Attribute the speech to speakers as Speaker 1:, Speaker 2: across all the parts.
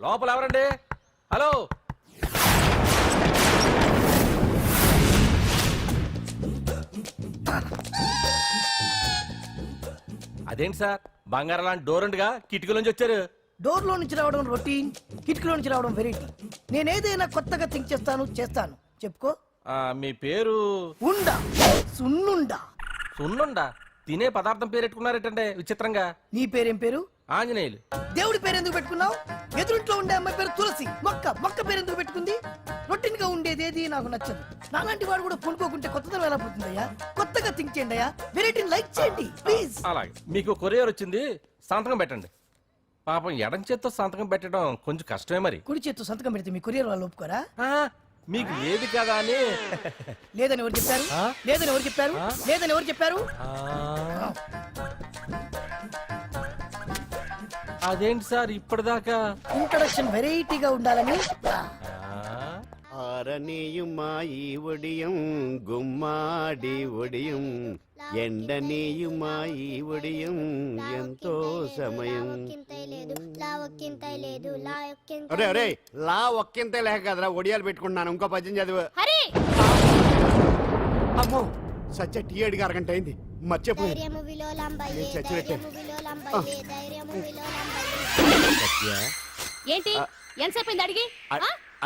Speaker 1: లోపల ఎవరండి? హలో, అదేంటి సార్ బంగారం లాంటి డోర్ ఉండగా కిటికీలోంచి వచ్చారు?
Speaker 2: డోర్ లో నుంచి రావడం రొటీన్, కిటికీలో నుంచి రావడం వెరైటీ. నేనేదైనా కొత్తగా థింక్ చేస్తాను. చెప్పుకో.
Speaker 1: మీ పేరు?
Speaker 2: ఉండా, సున్నుండా.
Speaker 1: సున్నుండా? తినే పదార్థం పేరు పెట్టుకున్నారేటంటే విచిత్రంగా.
Speaker 2: నీ పేరేం పేరు?
Speaker 1: ఆంజనేయులు.
Speaker 2: దేవుడి పేరు ఎందుకు పెట్టుకున్నావు? ఎదురింట్లో ఉండే అమ్మాయి పేరు తులసి. మొక్క పేరు ఎందుకు పెట్టుకుంది? రొటీన్ గా ఉండేదేది నాకు నచ్చదు. నాలాంటి వాడు కూడా కొనుక్కోకుంటే కొత్తదనం ఎలా పోతుందయ్యా? కొత్తగా థింక్ చేయండి అయ్యా, వెరైటీని లైక్ చేయండి ప్లీజ్.
Speaker 1: అలాగే, మీకు కొరియర్ వచ్చింది, సంతకం పెట్టండి. పాపం ఎడం చేత్తో సంతకం పెట్టడం కొంచెం కష్టమే మరి.
Speaker 2: కుడి చేత్తో సంతకం పెడితే మీ కొరియర్ వాళ్ళు ఒప్పుకోరా?
Speaker 1: మీకు ఏది కదా అని.
Speaker 2: లేదని ఎవరు చెప్పారు? లేదని ఎవరు చెప్పారు?
Speaker 1: అదేంటి సార్ ఇప్పటిదాకా
Speaker 2: ఇంట్రడక్షన్ వెరైటీగా ఉండాలని.
Speaker 3: ఆరనీయుమాయి ఒడియం గుమ్మాడి ఒడియం ఎండనీయుమాయి ఒడియం ఎంతో సమయం. అరే అరే లా ఒక్కింతే లేక కదరా ఒడియాలు పెట్టుకుంటున్నాను. ఇంకో పద్యం చదివు. అమ్మో సత్య టీ అడిగి అరగంట అయింది, మర్చిపోయి
Speaker 4: ఏంటి ఎంతసేపు అడిగి?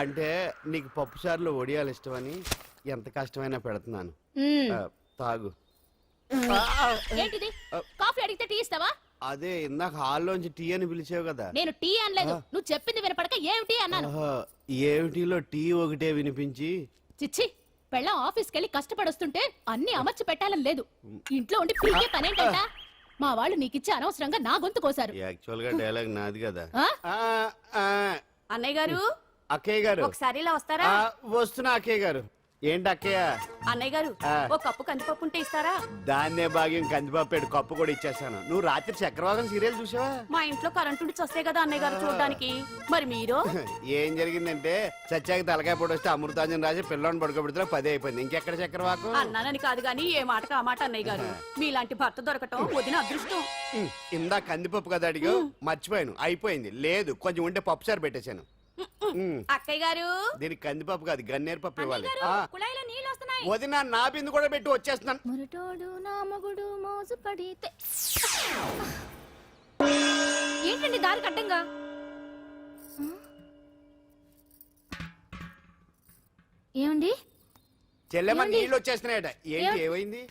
Speaker 3: అంటే నీకు పప్పు సార్లు ఒడియాలు ఇష్టమని ఎంత కష్టమైనా పెడుతున్నాను. తాగు.
Speaker 4: ఏంటిది? కాఫీ అడిగితే టీ ఇస్తావా?
Speaker 3: అదే ఇందాక హాల్లోంచి టీ అని పిలిచావు కదా.
Speaker 4: నేను టీ అనలేదు, నువ్వు చెప్పింది వినపడక ఏమిటి అన్నాను.
Speaker 3: ఏమిటిలో టీ ఒకటే వినిపించి.
Speaker 4: చిచ్చి, పెళ్ళం ఆఫీస్కి వెళ్ళి కష్టపడొస్తుంటే అన్ని అమర్చి పెట్టాలని లేదు. ఇంట్లో ఉండి పీకే పనేంటంట? మా వాళ్ళు నీకిచ్చి అనవసరంగా నా గొంతు కోసారు.
Speaker 3: యాక్చువల్ గా డైలాగ్ నాది కదా.
Speaker 4: అన్నయ్య గారు,
Speaker 3: అక్కయ్య గారు
Speaker 4: ఒకసారి ఇలా వస్తారా?
Speaker 3: వస్తున్నా అక్కయ్య గారు. ఏంటి అక్కయ్య?
Speaker 4: అన్నయ్య గారు, ఓ కప్పు కందిపప్పు ఉంటే ఇస్తారా?
Speaker 3: దాన్నే భాగ్యం కందిపప్పు కప్పు కూడా ఇచ్చేసాను. నువ్వు రాత్రి చక్రవాదం సీరియల్ చూసావా?
Speaker 4: మా ఇంట్లో కరెంటు ఉండి వస్తే కదా అన్నయ్య గారు చూడడానికి. మరి మీరు?
Speaker 3: ఏం జరిగిందంటే సత్యాకి తలకాయ పొడి వస్తే అమృతాంజన్ రాజు పిల్లని పడుకోబెడితే 10 అయిపోయింది. ఇంకెక్కడ చక్రవాకం?
Speaker 4: అన్నానని కాదు గాని ఏ మాటకు ఆ మాట అన్నయ్య గారు. మీలాంటి భర్త దొరకటం వదిన అదృష్టం.
Speaker 3: ఇందా కందిపప్పు కదా అడిగా, మర్చిపోయాను. అయిపోయింది. లేదు కొంచెం ఉంటే పప్పు సార్ పెట్టేశాను.
Speaker 4: అక్కయ్య గారు,
Speaker 3: దీనికి కందిపప్పు కాదు గన్నేరు పప్పు ఇవ్వాలి.
Speaker 4: కుళాయిలో నీళ్ళు వస్తున్నాయి.
Speaker 3: వదిన నా బిందు కూడా పెట్టి వచ్చేస్తున్నాను.
Speaker 4: మురటోడు నా మగుడు మోజు పడితే. ఏంటండి దారి కట్టంగా? ఏమండి?
Speaker 3: చెల్లెమ్మ నీళ్ళు వచ్చేస్తున్నాయట. ఏంటి ఏమైంది?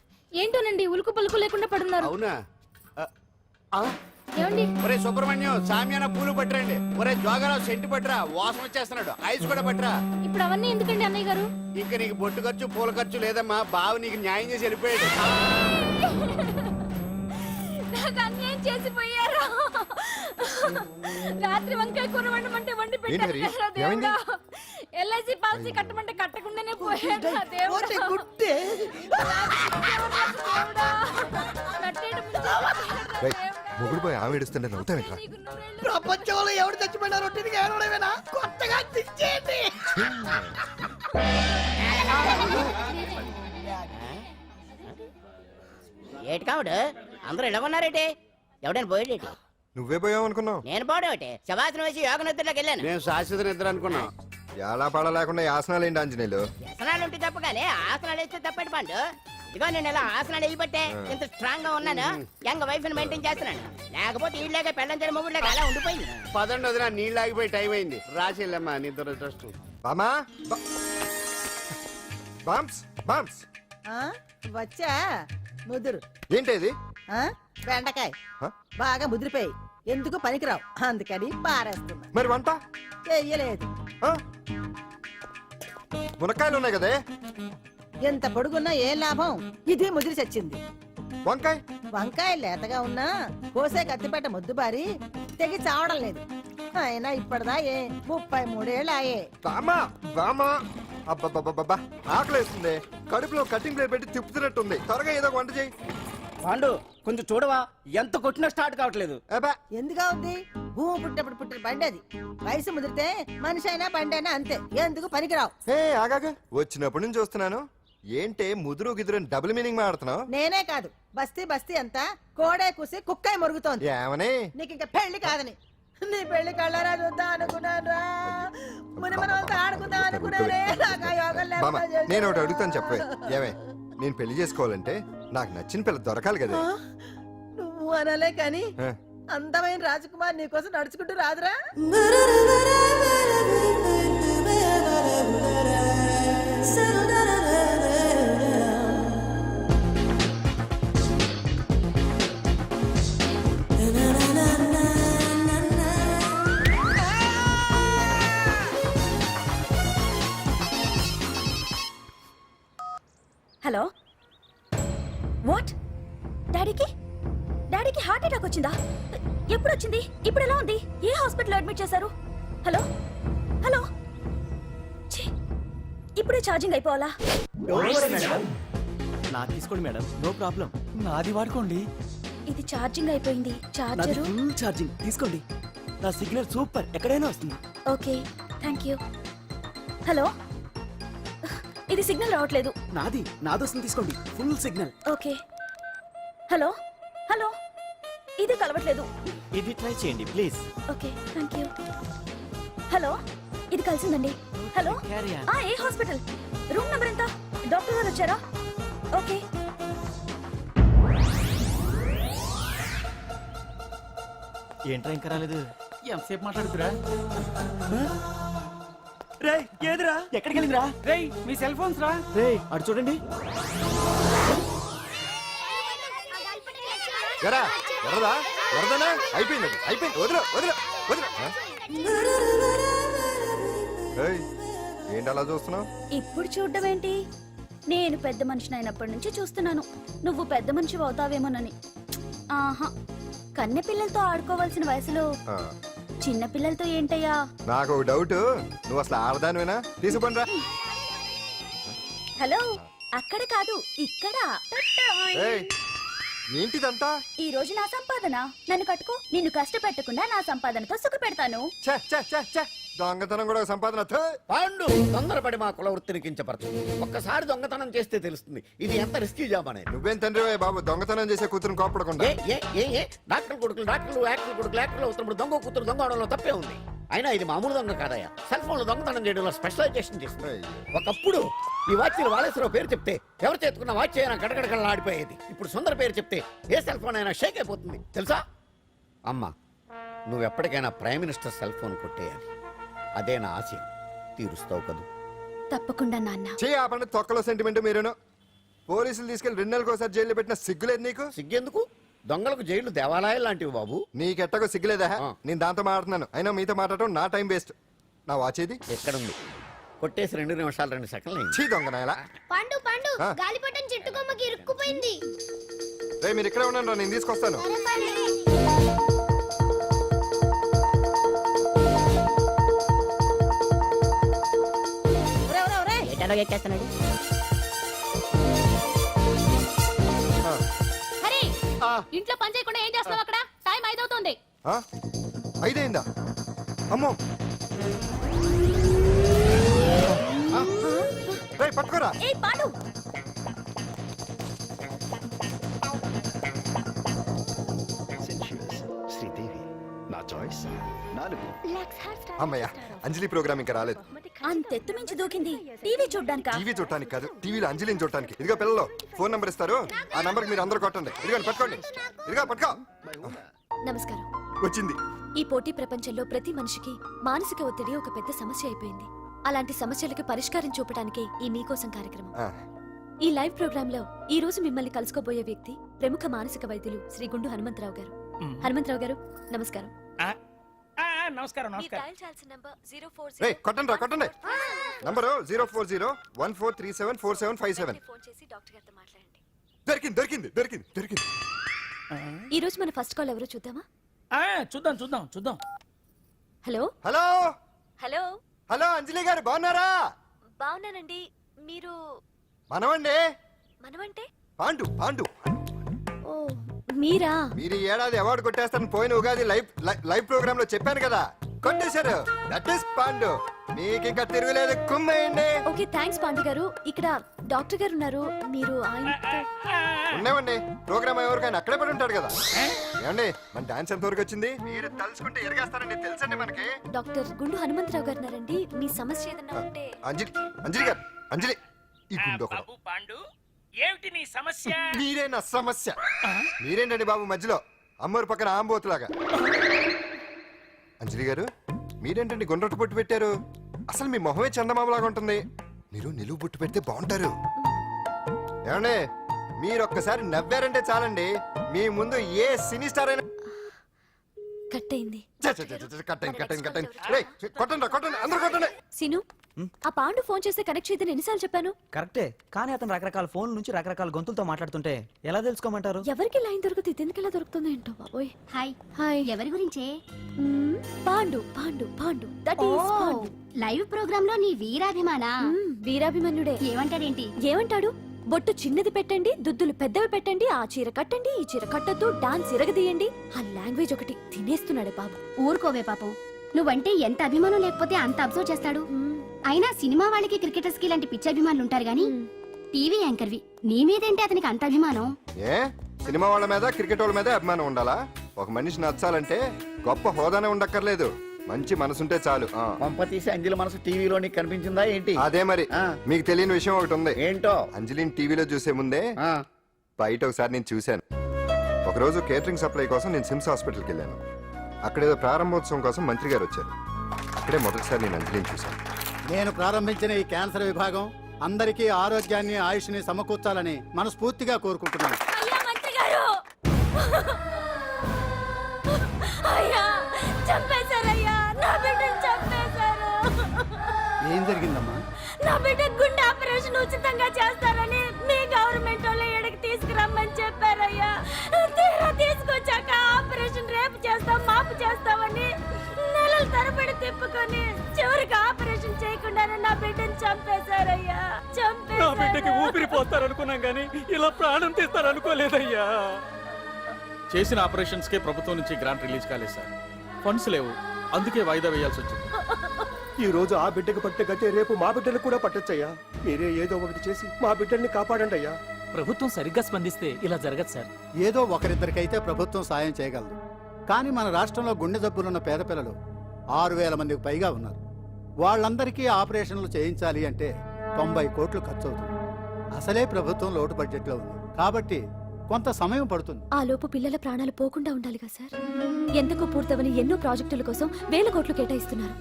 Speaker 4: ఏంటోనండి ఉలుకు పలుకు లేకుండా పడున్నారు.
Speaker 3: అవునా?
Speaker 4: ఏమండి?
Speaker 3: ఒరే సుబ్రహ్మణ్యం సామ్యాన పూలు పట్టరండి. ఒరే జోగరావు సెంటు పట్టరా, వాసన వచ్చేస్తున్నాడు. ఐస్ కూడా పట్టరా.
Speaker 4: ఇప్పుడు అవన్నీ ఎందుకండి అన్నయ్య గారు?
Speaker 3: ఇంకా నీకు బొట్టు ఖర్చు పూల ఖర్చు లేదమ్మా. బావ నీకు న్యాయం చేసి వెళ్ళిపోయాడు.
Speaker 4: నాకు అన్యాయం చేసిపోయారు. రాత్రి వంకాయ కూర వండమంటే వండి పెట్టారు. ఎల్ఐసి పాలసీ కట్టమంటే కట్టకుండానే పోయాడు.
Speaker 5: మొగుడు పోయి ఆమె ఏడుస్తుంటే నవ్వుతాను.
Speaker 2: ప్రపంచంలో ఎవరు చచ్చిపోయినా రొట్టెని ఏడవడమేనా? కొత్తగా తెచ్చేయండి.
Speaker 6: ఏటి కావుడు అందరూ ఇలా ఉన్నారేటి? ఎవడైనా పోయేటి?
Speaker 5: నువ్వే పోయావు అనుకున్నావు.
Speaker 6: నేను పోవడేటి? శవాసనం వేసి యోగ నిద్రలోకి వెళ్ళాను.
Speaker 3: నేను శాశ్వత నిద్ర అనుకున్నా.
Speaker 5: ఎలా పాడ లేకుండా ఆసనాలు ఏంటి ఆంజనేయులు?
Speaker 6: వ్యసనాలు ఉంటే తప్ప కానీ ఆసనాలు వేస్తే తప్పటి పండు. ఇదిగో నేను ఇలా ఆసనాలు వేయబట్టే ఇంత స్ట్రాంగ్ గా ఉన్నాను. యంగ్ వైఫ్ ని మెయింటైన్ చేస్తున్నాను. లేకపోతే ఈళ్ళగా పెళ్ళంచని మొగుడులాగా అలా ఉండిపోయింది.
Speaker 3: పదండి వదిన, నీళ్ళు ఆగిపోయి టైం అయింది. రాసేళ్ళమ్మా నీ దురదృష్ట.
Speaker 5: బామా బామ్స్ బామ్స్
Speaker 7: వచ్చా ముదురు.
Speaker 5: ఏంటి
Speaker 7: బెండకాయ బాగా ముదిరిపోయి ఎందుకు పనికిరావు, అందుకని పారేస్తున్నా.
Speaker 5: మరి వంట
Speaker 7: చెయ్యలేదు.
Speaker 5: మునక్కాయలు ఉన్నాయి కదే.
Speaker 7: ఎంత పొడుగున్నా ఏం లాభం? ఇది ముదిరి చచ్చింది.
Speaker 5: వంకాయ
Speaker 7: వంకాయ లేతగా ఉన్నా కోసే కత్తిపేట ముద్దుబారి తెగి చావడం లేదు. అయినా ఇప్పటిదా 33 ఏళ్ళాయే.
Speaker 5: బామా బామా అబ్బబ్బబ్బబ్బా ఆకలేస్తుంది. కడుపులో కటింగ్ ప్లేట్ పెట్టి తిప్పుతున్నట్టుంది. త్వరగా ఏదో వంట చేయి.
Speaker 8: పాండు కొంచెం చూడవా, ఎంత కొట్టినా స్టార్ట్ కావట్లేదు.
Speaker 7: ఎందుగా ఉంది? భూమి పుట్టినప్పుడు పుట్టిన బండి అది. వయసు ముదిరితే మనిషి అయినా బండి అయినా అంతే. ఎందుకు పనికిరావు.
Speaker 5: ఆగాగా వచ్చినప్పటి నుంచి చూస్తున్నాను. ఏంటే ముదురు గిదురు డబుల్ మీనింగ్ మాడుతున్నావు?
Speaker 7: నేనే కాదు, బస్తీ బస్తీ అంతా కోడే కూసి కుక్కాయ మురుగుతోంది.
Speaker 5: ఏమని?
Speaker 7: నీకు ఇంకా పెళ్లి కాదని. నీ పెళ్లి కళ్ళారా చూద్దాం అనుకున్నాను. అనుకున్నానే, నాకు ఆ యోగం
Speaker 5: బామ్మ
Speaker 7: లేకుండా చేశావు.
Speaker 5: నేను ఒకటి అడుగుతాను చెప్పే. ఏమే నేను పెళ్లి చేసుకోవాలంటే నాకు నచ్చిన పిల్ల దొరకాలి కదా.
Speaker 7: ఆ? నువ్వు అనలే కాని
Speaker 5: ఆ.
Speaker 7: అందమైన రాజకుమార్ నీకోసం నడుచుకుంటూ రాదురా.
Speaker 9: హలో వాట్ డాడీకి హార్ట్ అటాక్ వచ్చిందా? ఎప్పుడు వచ్చింది? ఇప్పుడు ఎలా ఉంది? ఏ హాస్పిటల్ అడ్మిట్ చేశారు? హలో హలో ఛీ, ఇప్పుడే ఛార్జింగ్ అయిపోవాలా?
Speaker 8: నాకు తీసుకోండి మేడం, నో ప్రాబ్లం. నాది వాడుకోండి.
Speaker 9: ఇది ఛార్జింగ్ అయిపోయింది.
Speaker 8: నాది
Speaker 9: చార్జరు
Speaker 8: ఫుల్ ఛార్జింగ్, తీసుకోండి. నా సిగ్నల్ సూపర్, ఎక్కడైనా వస్తుంది.
Speaker 9: Okay thank you. హలో ఇది సిగ్నల్ రావట్లేదు.
Speaker 8: నాదొస్తుంది, తీసుకోండి. Full signal.
Speaker 9: Okay hello hello ఇది కలవట్లేదు.
Speaker 8: ఇది ట్రై చేయండి please.
Speaker 9: Okay thank you. Hello ఇది కలిసిందండి. Hello
Speaker 8: Carry on.
Speaker 9: ఏ హాస్పిటల్? రూమ్ నెంబర్ ఎంత? డాక్టర్ గారు వచ్చారా? ఓకే
Speaker 8: ఏంట్రా ఇంకా రాలేదు? ఎంతసేపు మాట్లాడుతురా? రే ఏదిరా? ఎక్కడికి వెళ్ళిందిరా? రే మీ సెల్ ఫోన్స్ రా. రే అటు చూడండి.
Speaker 5: ఎరా ఎర్రదా ఎర్రదనా అయిపోయింది వదిలే వదిలే వదిలే. ఏయ్, ఏంటి అలా చూస్తున్నావు?
Speaker 9: ఇప్పుడు చూడడం ఏంటి? నేను పెద్ద మనిషిని అయినప్పటి నుంచి చూస్తున్నాను నువ్వు పెద్ద మనిషి అవుతావేమోనని. ఆహా, కన్నె పిల్లలతో ఆడుకోవాల్సిన వయసులో చిన్న పిల్లలతో ఏంటయ్యా?
Speaker 5: నాకు ఒక డౌట్, నువ్వు అసలు ఆడదానివేనా? తీసుకుపండి రా.
Speaker 9: హలో అక్కడ కాదు ఇక్కడ.
Speaker 5: ఏయ్, ఏంటిదంతా?
Speaker 9: ఈ రోజు నా సంపాదన. నన్ను కట్టుకో. నిన్ను కష్టపెట్టకుండా నా సంపాదనతో సుఖ పెడతాను.
Speaker 5: ఛే, ఛే, ఛే, ఛే. దొంగతనం కూడా ఒక సంపాదన. థూ.
Speaker 3: పాండు తొందరపడి మా కుల వృత్తిని కించపరచు. ఒక్కసారి దొంగతనం చేస్తే తెలుస్తుంది ఇది ఎంత రిస్కీ జాబ్ అనేది.
Speaker 5: నువ్వేం తండ్రి బాబు, దొంగతనం చేసే కూతురుని కోపడకుండా.
Speaker 3: డాక్టర్ కొడుకులు డాక్టర్లు, యాక్టర్ కొడుకులు యాక్టర్లు అవుతున్నప్పుడు దొంగ కూతురు దొంగ అవడంలో తప్పే ఉంది. అయినా ఇది మామూలు దొంగ కాదయ్యా. సెల్ ఫోన్ లో దొంగతనం చేయడంలో స్పెషలైజేషన్ చేస్తుంది. ఒకప్పుడు ఈ వాచ్లు వాలేశ్వరరావు పేరు చెప్తే ఎవరు చేతుకున్న వాచ్ అయినా గడగడగడలా ఆడిపోయేది. ఇప్పుడు సుందర పేరు చెప్తే ఏ సెల్ ఫోన్ అయినా షేక్ అయిపోతుంది తెలుసా? అమ్మా, నువ్వు ఎప్పటికైనా ప్రైమ్ మినిస్టర్ సెల్ ఫోన్ కొట్టేయాలి. అదే నా ఆశయం. తీరుస్తావు కదూ?
Speaker 9: తప్పకుండా నాన్న.
Speaker 5: చే ఆ పండుగ తొక్కలో సెంటిమెంట్ మీరేను. పోలీసులు తీసుకెళ్లి 2 నెలలకు ఒకసారి జైల్లో పెట్టిన సిగ్గులేదు నీకు?
Speaker 3: సిగ్గెందుకు? దొంగలకు జైలు దేవాలయాలు లాంటివి బాబు.
Speaker 5: నీకెట్టకు సిగ్గులేదా?
Speaker 3: ఆ.
Speaker 5: నేను దాంతో మాట్లాడుతున్నాను, అయినా మీతో మాట్లాడటం నా టైం వేస్ట్. నా వాచ్ ఏది?
Speaker 3: ఎక్కడుంది? కొట్టేసి 2 నిమిషాలు 2 సెకండ్లు అయింది.
Speaker 5: చీ దొంగ నాయలా.
Speaker 10: పండు పండు
Speaker 5: ఆ.
Speaker 10: గాలిపటం చెట్టు కొమ్మకి ఇరుక్కుపోయింది.
Speaker 5: రే మీరు ఇక్కడే ఉండండి రా, నేను తీసుకొస్తాను.
Speaker 7: ఒరేయ్, ఒరేయ్, ఒరేయ్.
Speaker 6: ఎటలో ఎక్కేస్తున్నాడు.
Speaker 5: ఆ.
Speaker 4: హరి ఇంట్లో పని చేయకుండా ఏం చేస్తున్నావు అక్కడ? టైం 5 అవుతుంది.
Speaker 5: ఆ? 5 అయిందా? అమ్మో. రేయ్ పట్టుకోరా.
Speaker 9: ఏ పాడు.
Speaker 5: శ్రీదేవి నా చాయిస్ 4. అమ్మయ్య, అంజలి ప్రోగ్రామ్ ఇంకా రాలేదు.
Speaker 9: అంతెత్తు మించి దూకింది. టీవీ చూడ్డానికా?
Speaker 5: టీవీ చూడటానికి కాదు, టీవీలో అంజలిని చూడటానికి. ఇదిగో పిల్లలు ఫోన్ నంబర్ ఇస్తారు, ఆ నంబర్ మీరు అందరూ కొట్టండి. ఇదిగోండి పట్టుకోండి. ఇదిగో పట్టుకో.
Speaker 9: నమస్కారం.
Speaker 5: వచ్చింది.
Speaker 9: ఈ పోటీ ప్రపంచంలో ప్రతి మనిషికి మానసిక ఒత్తిడి ఒక పెద్ద సమస్య అయిపోయింది. అలాంటి సమస్యలకు పరిష్కారం చూపడానికే ఈ మీకోసం కార్యక్రమం.
Speaker 5: ఆ.
Speaker 9: ఈ లైవ్ ప్రోగ్రామ్ లో ఈ రోజు మిమ్మల్ని కలుసుకోబోయే వ్యక్తి ప్రముఖ మానసిక వైద్యులు శ్రీ గుండు హనుమంతరావు గారు. హనుమంతరావు గారు నమస్కారం.
Speaker 8: నమస్కారం
Speaker 9: మీరు డయల్ చేయాల్సిన నంబర్ 040.
Speaker 5: రేయ్ కొట్టండి రా, కొట్టండి. నంబరు 04014374757.
Speaker 9: ఫోన్ చేసి డాక్టర్ గారితో మాట్లాడండి.
Speaker 5: దొరికింది దొరికింది దొరికింది దొరికింది.
Speaker 9: ఈ రోజు మన ఫస్ట్ కాల్ ఎవరో చూద్దామా?
Speaker 8: చూద్దాం.
Speaker 9: హలో
Speaker 5: హలో
Speaker 9: హలో
Speaker 5: హలో అంజలి గారు బాగున్నారా?
Speaker 9: బాగున్నానండి. మీరు
Speaker 5: మనమండి.
Speaker 9: మనమంటే?
Speaker 5: పాండు పాండు.
Speaker 9: ఓ మీరా?
Speaker 5: మీరు ఈ ఏడాది అవార్డు కొట్టేస్తారని పోయిన ఉగాది లైవ్ ప్రోగ్రామ్ లో చెప్పాను కదా. కొట్టేశారు. That is Pandu. మీకు ఇంకా తిరుగులేదు, కుమ్మేయండి.
Speaker 9: ఓకే థ్యాంక్స్ పాండు గారు. ఇక్కడ డాక్టర్ గారు ఉన్నారు, మీరు ఆయనతో
Speaker 5: ఉండేవండి. ప్రోగ్రామ్ ఎవరికైనా అక్కడే పడి ఉంటాడు కదా. ఏమండి మన డాన్స్ ఎంత వరకు వచ్చింది? మీరు తలుచుకుంటే ఎరగేస్తారండి, తెలుసండి మనకి.
Speaker 9: డాక్టర్ గుండు హనుమంతరావు గారు ఉన్నారండి. మీ సమస్య ఏదన్నా ఉంటే
Speaker 5: అంజలి అంజలి గారు, అంజలి ఈ గుండు ఒకడు.
Speaker 8: పాండు ఏమిటి నీ సమస్య?
Speaker 5: మీరే నా సమస్య. మీరేంటండి బాబు మధ్యలో అమ్మోరు పక్కన ఆంబోతులాగా? అంజలి గారు మీరేంటండి గుండ్రటి బొట్టు పెట్టారు? అసలు మీ మొహమే చందమామలాగా ఉంటుంది. మీరు నిలువు బొట్టు పెడితే బాగుంటారు. ఏమండి మీరు ఒక్కసారి నవ్వారంటే చాలండి, మీ ముందు ఏ సినీ స్టార్ అయినా
Speaker 9: కట్ అయింది.
Speaker 5: కొట్టండి అందరూ కొట్టండి.
Speaker 9: సీను, ఆ పాండు ఫోన్ చేస్తే కనెక్ట్ చేయదని ఎన్నిసార్లు చెప్పాను?
Speaker 8: కరెక్టే, కానీ అతను రకరకాల ఫోన్ నుంచి రకరకాల గొంతులతో మాట్లాడుతుంటే ఎలా తెలుసుకోమంటారు?
Speaker 9: ఎవరికి లైన్ దొరుకుతుంది, ఇతనికి ఎలా దొరుకుతుందో ఏంటో బాబోయ్.
Speaker 10: Hi
Speaker 9: hi.
Speaker 10: ఎవరి గురించే?
Speaker 9: Pandu Pandu Pandu that is Pandu.
Speaker 10: Live program లో నీ వీరాభిమానా?
Speaker 9: వీరాభిమన్యుడే.
Speaker 10: ఏమంటాడేంటి?
Speaker 9: ఏమంటాడు? బొట్టు చిన్నది పెట్టండి, దుద్దులు పెద్దవి పెట్టండి, ఆ చీర కట్టండి, ఈ చీర కట్టద్దు, డాన్స్ ఇరగదీయండి. ఆ లాంగ్వేజ్ ఒకటి తినేస్తున్నాడే బాబు.
Speaker 10: ఊరుకోవే పాపం, నువ్వంటే ఎంత అభిమానం లేకపోతే అంత అబ్జర్వ్ చేస్తాడు. అయినా సినిమా వాళ్ళకి క్రికెటర్స్ కి ఇలాంటి పిచ్చి అభిమానులు ఉంటారు గానీ టీవీ యాంకర్వి నీ మీదేంటి అతనికి అంత అభిమానం?
Speaker 5: ఏ సినిమా వాళ్ళ మీద క్రికెట్ వాళ్ళ మీద అభిమానం ఉండాలా? ఒక మనిషి నచ్చాలంటే గొప్ప హోదానే ఉండక్కర్లేదు, మంచి మనసుంటే చాలు.
Speaker 3: పంప తీసి అంజలి మనసు టీవీలో నీకు కనిపించిందా ఏంటి?
Speaker 5: అదే మరి. మీకు తెలియని విషయం ఒకటి ఉంది.
Speaker 3: ఏంటో?
Speaker 5: అంజలిని టీవీలో చూసే ముందే బయట ఒకసారి నేను చూశాను. ఒకరోజు కేటరింగ్ సప్లై కోసం నేను సిమ్స్ హాస్పిటల్కి వెళ్ళాను. అక్కడేదో ప్రారంభోత్సవం కోసం మంత్రి గారు వచ్చారు. అక్కడే మొదటిసారి నేను అంజలిని చూశాను.
Speaker 11: నేను ప్రారంభించిన ఈ క్యాన్సర్ విభాగం అందరికీ ఆరోగ్యాన్ని ఆయుష్ని సమకూర్చాలని మనస్ఫూర్తిగా కోరుకుంటున్నాను.
Speaker 9: అయ్యా మంత్రి గారు, అయ్యా చంపేశారయ్యా, నా బిడ్డను చంపేశారు.
Speaker 11: ఏం జరిగిందమ్మా?
Speaker 9: నా బిడ్డ గుండె ఆపరేషన్ ఉచితంగా చేస్తారని మీ గవర్నమెంట్ వాళ్ళు ఎడకి తీసుకురమ్మని చెప్పారయ్యా. తీరా తీసుకొచ్చాక ఆపరేషన్ రేపు చేస్తాం మాపు చేస్తామని నెలల తరబడి తిప్పుకొని చివరికి ఆపరేషన్ చేయకుండానే నా బిడ్డను చంపేశారయ్యా.
Speaker 8: నా బిడ్డకి ఊపిరి పోస్తారనుకున్నాం గానీ ఇలా ప్రాణం తీస్తారనుకోలేదయ్యా.
Speaker 1: చేసిన ఆపరేషన్స్ కే ప్రభుత్వం నుంచి గ్రాంట్ రిలీజ్ కాలేదు సార్. ఫండ్స్ లేవు, అందుకే వాయిదా వేయాల్సి వచ్చింది.
Speaker 12: ఈ రోజు ఆ బిడ్డకు పట్టే గట్టే రేపు మా బిడ్డలు కూడా పట్టొచ్చయ్యా. మీరే ఏదో ఒకటి చేసి మా బిడ్డల్ని కాపాడండి అయ్యా.
Speaker 8: ప్రభుత్వం సరిగ్గా స్పందిస్తే ఇలా జరగదు సార్.
Speaker 11: ఏదో ఒకరిద్దరికైతే ప్రభుత్వం సాయం చేయగలదు, కానీ మన రాష్ట్రంలో గుండె జబ్బులున్న పేద పిల్లలు 6,000 మందికి పైగా ఉన్నారు. వాళ్ళందరికీ ఆపరేషన్లు చేయించాలి అంటే 90 కోట్లు ఖర్చు అవుతుంది. అసలే ప్రభుత్వం లోటు బడ్జెట్లో ఉంది కాబట్టి కొంత సమయం పడుతుంది.
Speaker 9: ఆ లోపు పిల్లల ప్రాణాలు పోకుండా ఉండాలిగా సార్. ఎంతకు పూర్తవని ఎన్నో ప్రాజెక్టుల కోసం వేల కోట్లు కేటాయిస్తున్నారు.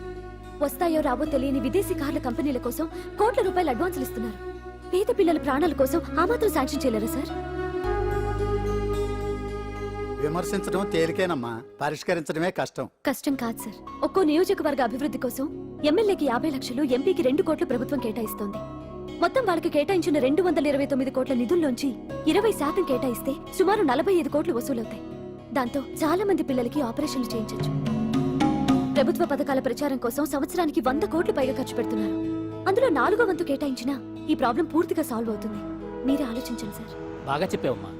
Speaker 9: వస్తాయో రావో తెలియని విదేశీ కార్ల కంపెనీల కోసం కోట్ల రూపాయలు అడ్వాన్సులు ఇస్తున్నారు. పేద పిల్లల ప్రాణాల కోసం ఆ మాత్రం శాంక్షన్ చేయలేరా సార్?
Speaker 11: విమర్శించడం తేలికేనమ్మా, పరిష్కరించడమే కష్టం.
Speaker 9: కష్టం కాదు సార్. ఒక్కో నియోజకవర్గ అభివృద్ధి కోసం ఎమ్మెల్యేకి 50 లక్షలు, ఎంపీకి 2 కోట్లు ప్రభుత్వం కేటాయిస్తోంది. మొత్తం వాళ్ళకి కేటాయించిన 229 కోట్ల నిధుల్లోంచి 20% కేటాయిస్తే సుమారు 45 కోట్లు వసూలవుతాయి. దాంతో చాలా మంది పిల్లలకి ఆపరేషన్లు చేయించొచ్చు. ప్రభుత్వ పథకాల ప్రచారం కోసం సంవత్సరానికి 100 కోట్లు పైగా ఖర్చు పెడుతున్నారు. అందులో 4వ వంతు కేటాయించినా ఈ ప్రాబ్లం పూర్తిగా సాల్వ్ అవుతుంది. మీరే ఆలోచించండి సార్.
Speaker 8: బాగా చెప్పావమ్మా.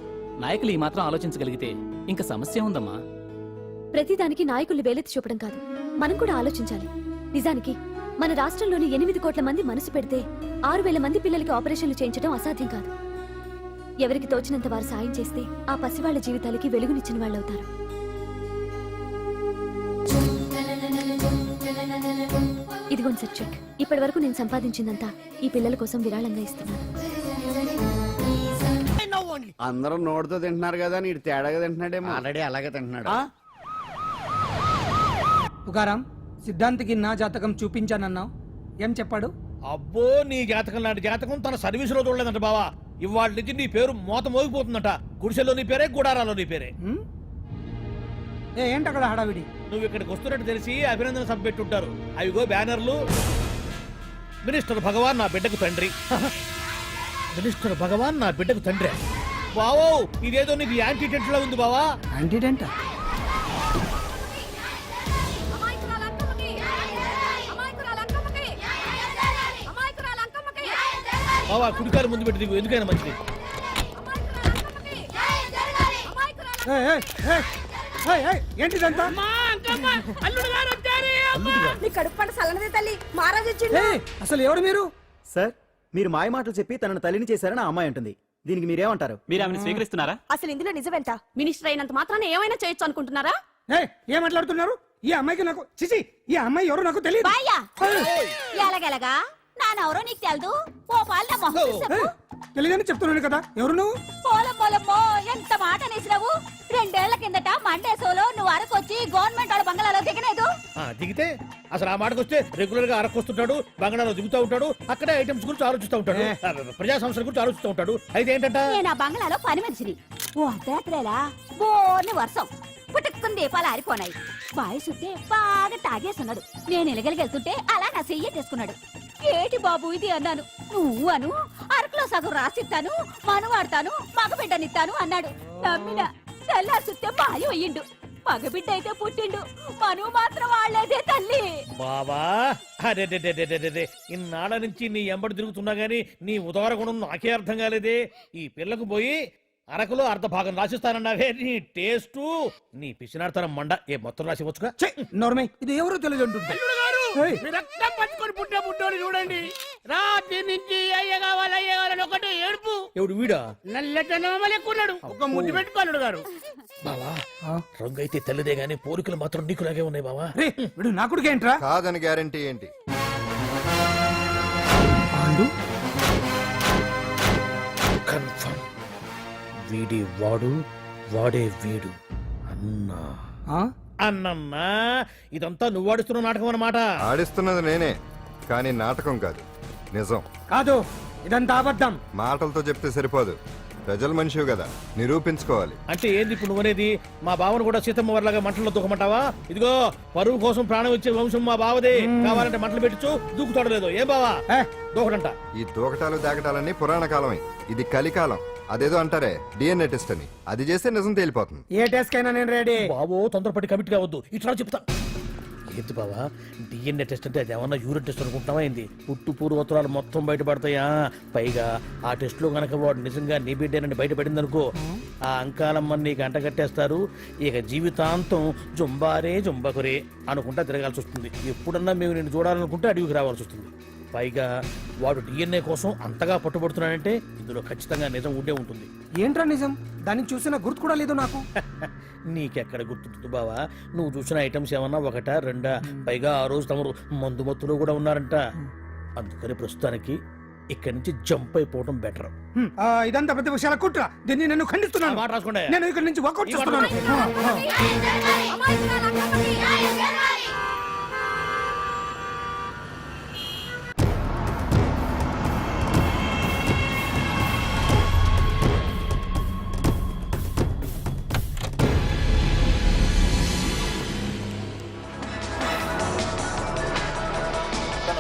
Speaker 8: నాయకులు ఈ మాత్రం ఆలోచించగలిగితే ఇంకా సమస్య ఉందమ్మా.
Speaker 9: ప్రతిదానికి నాయకుల్ని వేలెత్తి చూపడం కాదు, మనం కూడా ఆలోచించాలి. నిజానికి మన రాష్ట్రంలోని 8 కోట్ల మంది మనసు పెడితే 6,000 మంది పిల్లలకి ఆపరేషన్లు చేయించడం అసాధ్యం కాదు. ఎవరికి తోచినంత వారు సాయం చేస్తే ఆ పసివాళ్ల జీవితాలకి వెలుగునిచ్చిన వాళ్ళవుతారు. ఇదిగోండి సార్ చెక్. ఇప్పటి వరకు నేను సంపాదించిందంతా ఈ పిల్లల కోసం విరాళంగా ఇస్తున్నాను.
Speaker 3: అందరూ నోటితో తింటున్నారు కదా, నీడు తేడాగా తింటున్నాడేమో. ఆల్రెడీ అలాగే తింటున్నాడు.
Speaker 8: తుకారాం, సిద్ధాంతికి నా జాతకం చూపించానన్నావు, ఏం చెప్పాడు?
Speaker 12: అబ్బో నీ జాతకం లాంటి జాతకం తన సర్వీస్ లో చూడలేదంట బావా. ఇవాళ నుంచి నీ పేరు మోత మోగిపోతుందట. గుడిసెలో నీ పేరే, గుడారాలో నీ పేరే.
Speaker 8: ఏంటి అక్కడ హడావిడి?
Speaker 12: నువ్వు ఇక్కడికి వస్తున్నట్టు తెలిసి అభినందన సభ పెట్టుంటారు. అవిగో బ్యానర్లు. మినిస్టర్ భగవాన్ నా బిడ్డకు తండ్రి. మినిస్టర్ భగవాన్ నా బిడ్డకు తండ్రి. బావో ఇదేదో నీకు యాంటీటెంట్ లా ఉంది బావా.
Speaker 8: యాంటీటెంటా?
Speaker 12: బావా కుడికారు ముందు పెట్టి దిగు, ఎందుకైనా మంచిది.
Speaker 8: ఏంటిదంతా?
Speaker 12: అల్లుడు గారు వచ్చారు.
Speaker 7: నీ కడుపు పంట సల్లనదే తల్లి మహారాజు వచ్చిండు.
Speaker 8: అసలు ఎవరు మీరు? సార్, మీరు మాయ మాటలు చెప్పి తనను తల్లిని చేశారని ఆ అమ్మాయి అంటుంది. దీనికి మీరేమంటారు? మీరు ఆమెను స్వీకరిస్తున్నారా?
Speaker 7: అసలు ఇందులో నిజమేంట? మినిస్టర్ అయినంత మాత్రాన ఏమైనా చేయొచ్చు అనుకుంటున్నారా?
Speaker 8: ఏం మాట్లాడుతున్నారు? ఈ అమ్మాయికి నాకు చిచి, ఈ అమ్మాయి ఎవరో నాకు తెలియదు.
Speaker 9: బాయ్యా ఎలాగెలగా నానెవరో నీకు తెలదు. ఓ పాల మొహం చెప్పు.
Speaker 8: తెలియదని చెప్తున్నాను కదా. ఎవరు నువ్వు?
Speaker 9: పోలమ్మో ఎంత మాట అనేసినావు. 2 ఏళ్ల కిందట మండే సోలో నువ్వు అరకొచ్చి గవర్నమెంట్ వాళ్ళ బంగాళాలో దిగలేదు.
Speaker 12: దిగితే అసలు ఆ మాటకు వస్తే రెగ్యులర్ గా అరకొస్తుంటాడు, బంగాళాలో దిగుతూ ఉంటాడు, అక్కడే ఐటమ్స్ గురించి ఆలోచిస్తూ ఉంటాడు, ప్రజా సంస్థల గురించి ఆలోచిస్తూ ఉంటాడు. అయితే ఏంటంట,
Speaker 9: నేను ఆ బంగాళాలో పని మనిషిని. ఓ అర్ధరాత్రేలా బోర్ని వర్షం పుట్టుకుని దీపాలు ఆరిపోనాయి. బాయ్ సుత్తే బాగా తాగేస్తున్నాడు. నేను ఎలగలిగెళ్తుంటే అలా నా చెయ్యి తీసుకున్నాడు. ఏటి బాబు ఇది అన్నాను. నువ్వు అను అరకులో సగం రాసిస్తాను, మనువాడతాను, మగబిడ్డనిస్తాను అన్నాడు. నమ్మిన తెల్లారి సుత్తే బాయ్ అయ్యిండు. మగబిడ్డ అయితే పుట్టిండు, మనువు మాత్రం వాళ్ళేదే తల్లి.
Speaker 12: బాబా అరే ఇన్నాళ్ళ నుంచి నీ ఎంబడి తిరుగుతున్నా గానీ నీ ఉదార గుణం నాకే అర్థం కాలేదే. ఈ పిల్లకు పోయి అరకులో అర్ధ భాగం రాసిస్తానన్నావే. నీ టేస్టు నీ పిచ్చినాడతనం మండ. ఏ మొత్తం రాసి వచ్చుగా.
Speaker 8: నోర్మై, ఇది ఎవరో తెలియదు అంటుంది.
Speaker 6: రక్తం పంచుకొని పుట్టే పుట్టోడు చూడండి. రాత్రి నుంచి అయ్య కావాలని ఒకటి ఏడుపు.
Speaker 12: ఎవడు వీడా?
Speaker 6: నల్లెక్కున్నాడు. ఒక ముద్దు పెట్టుకోనుడు గారు.
Speaker 12: బావా రంగు అయితే తెల్లదే గానీ పోలికలు మాత్రం నీకులాగే ఉన్నాయి బావా.
Speaker 8: వీడు నా కొడుకు ఏంట్రా?
Speaker 5: కాదని గ్యారంటీ ఏంటి?
Speaker 12: కన్ఫర్మ్ వీడి వాడు, వాడే వీడు. అన్నా అన్నన్నా ఇదంతా నువ్వు ఆడిస్తున్న నాటకం అన్నమాట.
Speaker 5: ఆడిస్తున్నది నేనే, కానీ నాటకం కాదు, నిజం.
Speaker 8: కాదు, ఇదంతా అబద్ధం.
Speaker 5: మాటలతో చెప్తే సరిపోదు, ప్రజల మనిషివి కదా, నిరూపించుకోవాలి.
Speaker 12: అంటే ఏంది ఇప్పుడు నువ్వనేది? మా బావను కూడా సీతమ్మ వారిలాగా మంటల్లో దూకమంటావా? ఇదిగో పరువు కోసం ప్రాణం ఇచ్చే వంశం మా బావదే. కావాలంటే మంటలు పెట్టచ్చు, దూకుతాడు లేదు. ఏం బావా దూకడంట?
Speaker 5: ఈ దూకటాలు దాకటాలన్నీ పురాణ కాలమే, ఇది కలికాలం. అదేదో అంటారే డిఎన్ఏ టెస్ట్ అని, అది చేస్తే నిజం తేలిపోతుంది.
Speaker 8: ఏ టెస్ట్ కైనా నేను రెడీ.
Speaker 12: బావో తొందరపడి కమిట్ కావద్దు, ఇట్లా చెప్తా. ఏంటి బావా డిఎన్ఏ టెస్ట్ అంటే అది ఏమన్నా యూరిన్ టెస్ట్ అనుకుంటున్నావా ఏంది? పుట్టు పూర్వోత్తరాలు మొత్తం బయటపడతాయా? పైగా ఆ టెస్ట్ లో గనక వాడు నిజంగా నీ బిడ్డేనని బయటపడింది అనుకో, ఆ అంకాలమ్మ నీకు అంటగట్టేస్తారు. ఇక జీవితాంతం జుంబారే జుంబకురే అనుకుంటా తిరగాల్సి వస్తుంది. ఎప్పుడన్నా మేము నేను చూడాలనుకుంటే అడవికి రావాల్సి వస్తుంది. పైగా వాడు డిఎన్ఏ కోసం అంతగా పట్టుబడుతున్నాడంటే ఇందులో ఖచ్చితంగా నిజం ఉండే ఉంటుంది.
Speaker 8: ఏంట్రా నిజం? దాన్ని చూసిన గుర్తు కూడా లేదు నాకు.
Speaker 12: నీకెక్కడ గుర్తుంటుంది బావా? నువ్వు చూసిన ఐటమ్స్ ఏమన్నా ఒకటా రెండా? పైగా ఆ రోజు తమరు మందు మత్తులో కూడా ఉన్నారంట. అందుకని ప్రస్తుతానికి ఇక్కడి నుంచి జంప్ అయిపోవడం బెటర్.
Speaker 8: ఇదంతా పెద్ద విషయాల కుట్ర. దీన్ని నేను ఖండిస్తున్నాను.
Speaker 12: మాట రాసుకోండి.
Speaker 8: నేను ఇక్కడి నుంచి వర్కౌట్ చేస్తున్నాను.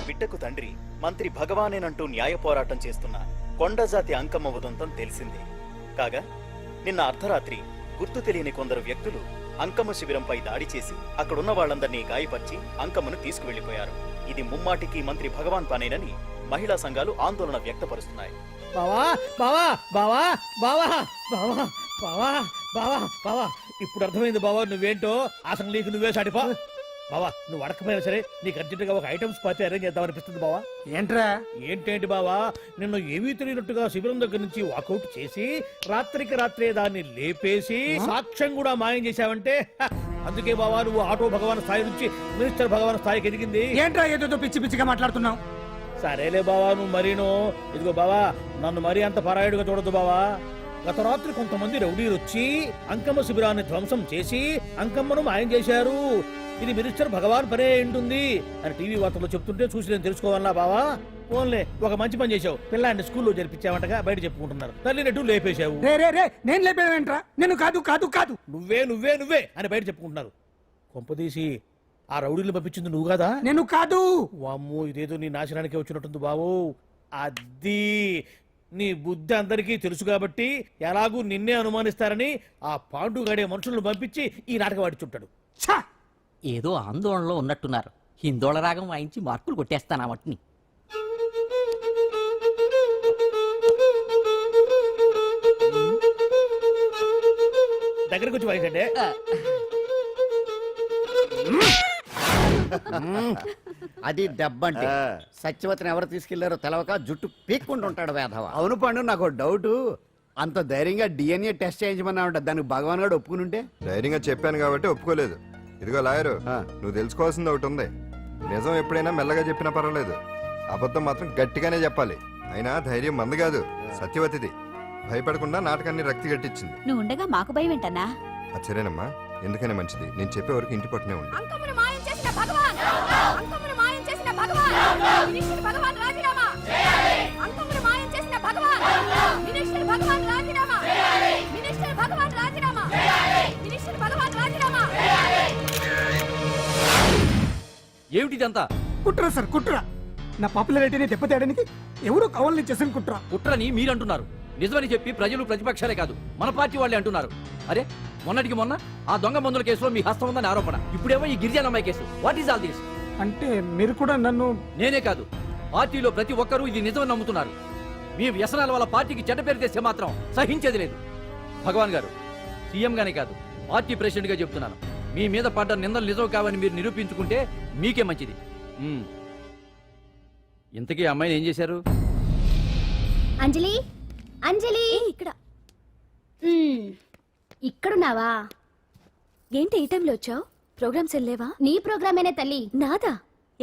Speaker 13: బిడ్డకు తండ్రి మంత్రి భగవానేనంటూ న్యాయ పోరాటం చేస్తున్న కొండజాతి అంకమ్మ ఉదంతం తెలిసిందే. కాగా నిన్న అర్ధరాత్రి గుర్తు తెలియని కొందరు వ్యక్తులు అంకమ్మ శిబిరంపై దాడి చేసి అక్కడున్న వాళ్ళందరినీ గాయపరిచి అంకమ్మను తీసుకువెళ్లిపోయారు. ఇది ముమ్మాటికి మంత్రి భగవాన్ పనేనని మహిళా సంఘాలు ఆందోళన వ్యక్తపరుస్తున్నాయి.
Speaker 12: బావా బావా బావా బావా బావా బావా బావా బావా ఇప్పుడు అర్థమైంది బావా నువ్వేంటో. అసలు నీకు నువ్వే సాటిపా బావా. నువ్వు అడకపోయినా సరే నీకు అర్జెంటుగా ఒక ఐటమ్స్ పార్టీ అరేంజ్ చేద్దామనిపిస్తుంది బావా.
Speaker 8: ఏంట్రా?
Speaker 12: ఏంటేంటి బావా, నిన్ను ఏమీ తెలియనట్టుగా శిబిరం దగ్గర నుంచి వాకౌట్ చేసి రాత్రికి రాత్రే దాన్ని లేపేసి సాక్ష్యం కూడా మాయం చేశావంటే అందుకే బావా నువ్వు ఆటో భగవాన్ స్థాయి నుంచి మినిస్టర్ భగవాన్ స్థాయికి ఎదిగింది.
Speaker 8: ఏంట్రా ఏదో పిచ్చి పిచ్చిగా మాట్లాడుతున్నావు?
Speaker 12: సరేలే బావా నువ్వు మరీను. ఇదిగో బావా నన్ను మరీ అంత పరాయుడుగా చూడద్దు బావా. గత రాత్రి కొంతమంది రౌడీలు వచ్చి అంకమ్మ శిబిరాన్ని ధ్వంసం చేసి అంకమ్మను మాయం చేశారు. ఇది మినిస్టర్ భగవాన్ పనే ఉంటుంది అని టీవీ వార్తల్లో చెప్తుంటే చూసి నేను తెలుసుకోవాలా బావా? ఓన్లే ఒక మంచి పని చేశావు. పిల్లాన్ని స్కూల్లో జరిపించావంటగా బయట చెప్పుకుంటున్నారు. తల్లినట్టు లేపేశావు.
Speaker 8: నేను లేపేవేంట్రా? నేను కాదు కాదు కాదు
Speaker 12: నువ్వే నువ్వే నువ్వే అని బయట చెప్పుకుంటున్నారు. కొంపదీసి ఆ రౌడీలు పంపించింది నువ్వు కదా?
Speaker 8: నేను కాదు.
Speaker 12: వామ్మో ఇదేదో నీ నాశనానికి వచ్చినట్టుంది బావు. అది నీ బుద్ధి అందరికీ తెలుసు కాబట్టి ఎలాగూ నిన్నే అనుమానిస్తారని ఆ పాండుగాడే మనుషులను పంపించి ఈ నాటకం ఆడిచుంటాడు.
Speaker 6: ఏదో ఆందోళనలో ఉన్నట్టున్నారు. హిందోళ రాగం వాయించి మార్కులు కొట్టేస్తాను వాటిని.
Speaker 12: దగ్గరకు వచ్చి వాయించండి.
Speaker 3: అది దెబ్బంటే సత్యవతిని ఎవరు తీసుకెళ్లారో తెలవక జుట్టు పీక్కుంటూ ఉంటాడు వేధవ.
Speaker 11: అవును పండు నాకు డౌట్. అంత ధైర్యంగా డిఎన్ఏ టెస్ట్ చేయించమన్నా ఉంటా, దానికి భగవాన్ గారు ఒప్పుకునుంటే.
Speaker 5: ధైర్యంగా చెప్పాను కాబట్టి ఒప్పుకోలేదు. ఇదిగో లాయరు, నువ్వు తెలుసుకోవాల్సింది ఒకటి ఉంది. నిజం ఎప్పుడైనా మెల్లగా చెప్పినా పర్వాలేదు, అబద్ధం మాత్రం గట్టిగానే చెప్పాలి. అయినా ధైర్యం మంది కాదు, సత్యవతిది. భయపడకుండా నాటకాన్ని రక్తి గట్టించింది.
Speaker 9: నువ్వు ఉండగా మాకు భయం ఏంటన్నా?
Speaker 5: సరేనమ్మా, ఎందుకనే మంచిది. నేను చెప్పే వరకు ఇంటి పట్టునే ఉంది.
Speaker 4: అంకమును మాయం చేసిన భగవాన్ అంకమును మాయం చేసిన భగవాన్ మినిస్టర్ భగవాన్ రాజీనామా అంకమును మాయం చేసిన భగవాన్ మినిస్టర్ భగవాన్ రాజీనామా మినిస్టర్ భగవాన్ రాజీనామా మినిస్టర్ భగవాన్ రాజీనామా.
Speaker 8: ఏమిటిదంతా?
Speaker 2: కుట్ర సార్, కుట్ర. నా పాపులారిటీని దెబ్బతేయడానికి ఎవరో కావాలని చేసిన కుట్ర.
Speaker 8: కుట్రని మీరంటున్నారు, నిజమని చెప్పి ప్రజలు ప్రతిపక్షాలే కాదు మన పార్టీ వాళ్ళే అంటున్నారు. అరే మొన్నటికి మొన్న ఆ దొంగ మందుల కేసులో మీ హస్తం ఉందని ఆరోపణ, ఇప్పుడేమో ఈ గిరిజన అమ్మాయి case. What is all this?
Speaker 2: అంటే మీరు కూడా నన్ను...
Speaker 8: నేనే కాదు, పార్టీలో ప్రతి ఒక్కరూ ఇది నిజమని నమ్ముతున్నారు. మీ వ్యసనాల వల్ల పార్టీకి చెడ్డ పేరు తెస్తే మాత్రం సహించేది లేదు. భగవాన్ గారు, సీఎం గానే కాదు పార్టీ ప్రెసిడెంట్ గా చెప్తున్నాను, మీ మీద పడ్డ నిందలు నిజం కావని మీరు నిరూపించుకుంటే మీకే మంచిది. ఇంతకీ అమ్మాయిని ఏం చేశారు?
Speaker 10: అంజలి, అంజలి, ఇక్కడ ఇక్కడున్నావా?
Speaker 9: ఏంటి ఈ టైంలో వచ్చావు? ప్రోగ్రామ్స్ వెళ్ళేవా?
Speaker 10: నీ ప్రోగ్రామేనే తల్లి.
Speaker 9: నాదా?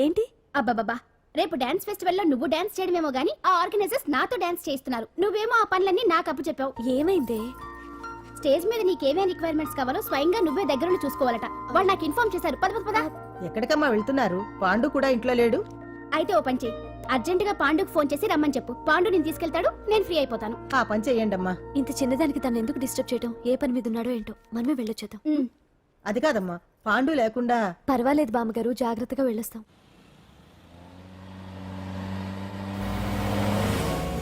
Speaker 9: ఏంటి?
Speaker 10: అబ్బబ్బబ్బా, రేపు డాన్స్ ఫెస్టివల్ లో నువ్వు డాన్స్ చేయడమేమో గానీ ఆ ఆర్గనైజర్స్ నాతో డాన్స్ చేయిస్తున్నారు. నువ్వేమో ఆ పనులన్నీ నాకు అప్పు చెప్పావు.
Speaker 9: ఏమైంది?
Speaker 10: స్టేజ్ మీద నీకేమేం రిక్వైర్మెంట్స్ కావాలో స్వయంగా నువ్వే దగ్గరుండి చూసుకోవాలట. వాళ్ళు నాకు ఇన్ఫార్మ్ చేశారు. పద పద పద.
Speaker 7: ఎక్కడికమ్మా వెళ్తున్నారు? పాండు కూడా ఇంట్లో లేడు.
Speaker 10: అయితే ఓ పని చెయ్యి, అర్జెంట్ గా పాండుకు ఫోన్ చేసి రమ్మని చెప్పు. పాండు నేను తీసుకెళ్తాడు, నేను ఫ్రీ అయిపోతాను.
Speaker 7: ఆ పని చెయ్యండమ్మా.
Speaker 9: ఇంత చిన్నదానికి తను ఎందుకు డిస్టర్బ్ చేయడం? ఏ పని మీద ఉన్నాడో ఏంటో, మనమే వెళ్ళొచ్చేద్దాం.
Speaker 7: అది కాదమ్మా, పాండు లేకుండా...
Speaker 9: పర్వాలేదు బామ్మగారు, జాగ్రత్తగా వెళ్ళొస్తాం.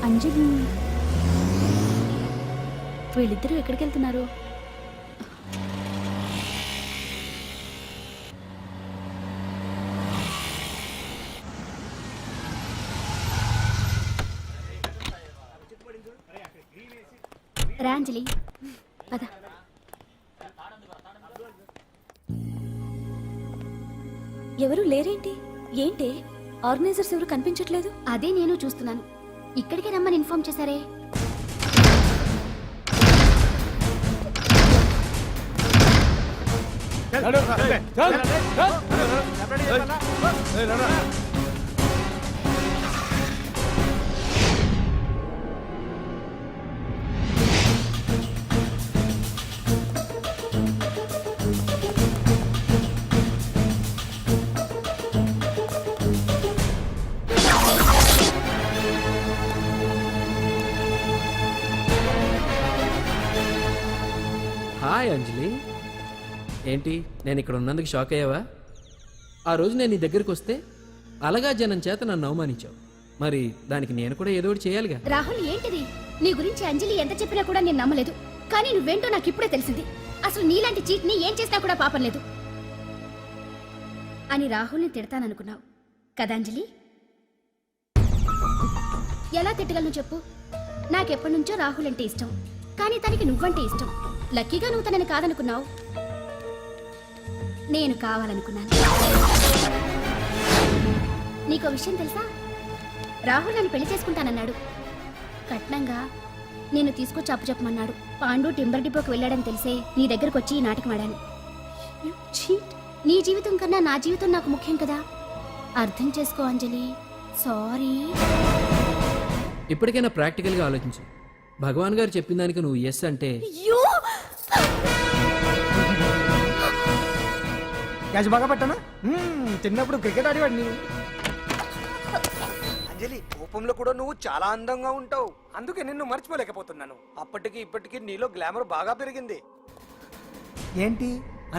Speaker 9: అంజలి, వీళ్ళిద్దరూ ఎక్కడికి వెళ్తున్నారు?
Speaker 10: రాంజలి,
Speaker 9: పద. ఎవరు లేరేంటి? ఏంటి ఆర్గనైజర్స్ ఎవరు కనిపించట్లేదు?
Speaker 10: అదే నేను చూస్తున్నాను. ఇక్కడికే రమ్మని ఇన్ఫార్మ్ చేశారే.
Speaker 8: హాయ్ అంజలి, ఏంటి నేను ఇక్కడ ఉన్నందుకు షాక్ అయ్యావా? ఆ రోజు నేను నీ దగ్గరికి వస్తే అలగా జనం చేత నన్ను అవమానించావు, మరి దానికి నేను కూడా ఏదో ఒకటి చేయాలిగా.
Speaker 10: రాహుల్, ఏంటిది? నీ గురించి అంజలి ఎంత చెప్పినా కూడా నేను నమ్మలేదు. కానీ నువ్వేంటో నాకు ఇప్పుడే తెలిసింది. అసలు నీలాంటి చీట్ ని ఏం చేసినా కూడా పాపం లేదు అని రాహుల్ని తిడతాననుకున్నావు కదా అంజలి? ఎలా తిట్టగలను చెప్పు? నాకెప్పటి నుంచో రాహుల్ అంటే ఇష్టం, కానీ తనకి నువ్వంటే ఇష్టం. లక్కీగా నువ్వు తనని కాదనుకున్నావు, నేను కావాలనుకున్నాను. నీకో విషయం తెలుసా? రాహుల్ నన్ను పెళ్లి చేసుకుంటానన్నాడు. కట్నంగా నేను తీసుకొచ్చి అప్పు చెప్పమన్నాడు. పాండు టింబర్ డిపోకి వెళ్ళాడని తెలిసే నీ దగ్గరకు వచ్చి ఈ నాటకం ఆడాను. నీ జీవితం కన్నా నా జీవితం నాకు ముఖ్యం కదా, అర్థం చేసుకో అంజలి. సారీ.
Speaker 8: ఇప్పటికైనా ప్రాక్టికల్ గా ఆలోచించు. భగవాన్ గారు చెప్పిన దానికి నువ్వు ఎస్ అంటే...
Speaker 2: క్యాచ్ బాగా పట్టానా? చిన్నప్పుడు క్రికెట్ ఆడేవాడిని.
Speaker 14: అంజలి, కోపంలో కూడా నువ్వు చాలా అందంగా ఉంటావు, అందుకే నిన్ను మర్చిపోలేకపోతున్నాను. అప్పటికి ఇప్పటికి నీలో గ్లామర్ బాగా పెరిగింది.
Speaker 2: ఏంటి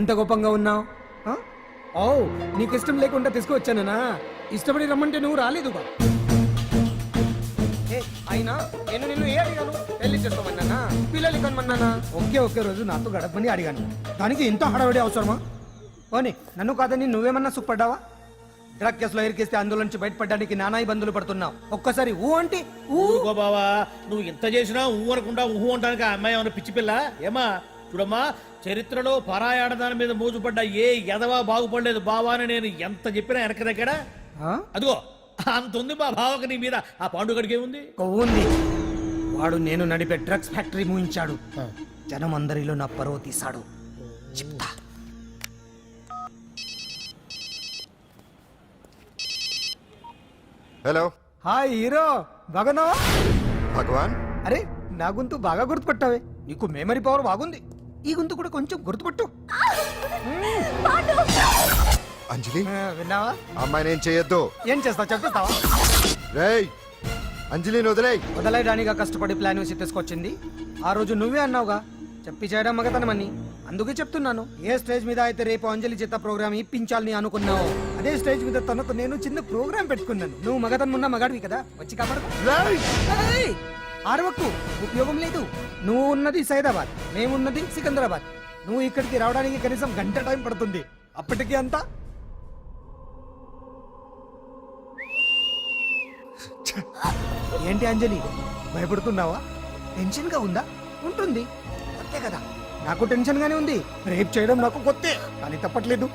Speaker 2: అంత కోపంగా ఉన్నావు? ఓ, నీకు ఇష్టం లేకుండా తీసుకువచ్చానా? ఇష్టపడి రమ్మంటే నువ్వు రాలేదు బా.
Speaker 14: అయినా నేను నిన్ను ఏ అడిగాను? పెళ్లి చేసుకోమన్నానా, పిల్లలు కనమన్నానా?
Speaker 2: ఒకే రోజు నాతో గడపని అడిగాను, దానికి ఇంత హడావిడి అవసరమా? పోనీ నన్ను కాదని నువ్వేమన్నా సుఖపడ్డావా? డ్రగ్ కేసులో ఇరికిస్తే అందులో నుంచి బయటపడడానికి నానా ఇబ్బందులు పడుతున్నావు. ఒక్కసారి ఊ అంటే
Speaker 12: ఊరుకో బావా, నువ్వు ఇంత చేసినా ఊ అనకుండా ఊహు అంటానికి ఆ అమ్మాయి ఏమైనా పిచ్చి పిల్ల? ఏమా చూడమ్మా, చరిత్రలో పరాయాడదాని మీద మోజుపడ్డ ఏ ఎదవా బాగుపడలేదు బావా అని నేను ఎంత చెప్పినా వెనక దగ్గర అదిగో అంత ఉంది మా బావకి నీ మీద. ఆ పాండుగడికి ఏముంది?
Speaker 14: కొవ్వుంది. వాడు నేను నడిపే డ్రగ్స్ ఫ్యాక్టరీ మూయించాడు. జనం అందరిలో నా పరువు తీశాడు. చెప్తా.
Speaker 5: హలో
Speaker 14: హాయ్ హీరో, బాగున్నావా?
Speaker 5: భగవాన్.
Speaker 14: అరే నా గొంతు బాగా గుర్తుపట్టావే. నీకు మెమరీ పవర్ బాగుంది. ఈ గొంతు కూడా కొంచెం గుర్తుపట్టు.
Speaker 5: అంజలి,
Speaker 14: విన్నావా?
Speaker 5: అమ్మాయి నేను చేయొద్దు.
Speaker 14: ఏం చేస్తావు చెప్పేస్తావా?
Speaker 5: రేయ్, అంజలిని వదిలేయ్.
Speaker 14: వదలైడానిగా కష్టపడి ప్లాన్ వేసి తీసుకొచ్చింది. ఆ రోజు నువ్వే అన్నావుగా చెప్పి చేయడం మగతనమని. అందుకే చెప్తున్నాను, ఏ స్టేజ్ మీద అయితే రేపు అంజలి చేత ప్రోగ్రామ్ ఇప్పించాలని అనుకున్నావు, అదే స్టేజ్ మీద తనతో నేను చిన్న ప్రోగ్రామ్ పెట్టుకున్నాను. నువ్వు మగతనం ఉన్న మగాడివి కదా, వచ్చి కాపాడు. ఆరవకు, ఉపయోగం లేదు. నువ్వు ఉన్నది సైదాబాద్, మేమున్నది సికింద్రాబాద్. నువ్వు ఇక్కడికి రావడానికి కనీసం గంట టైం పడుతుంది. అప్పటికి అంతా ఏంటి అంజలి, భయపడుతున్నావా? టెన్షన్ గా ఉందా? ఉంటుంది, కొత్తే కదా. నాకు టెన్షన్ గానే ఉంది. రేప్ చేయడం నాకు కొత్తే, కానీ తప్పట్లేదు.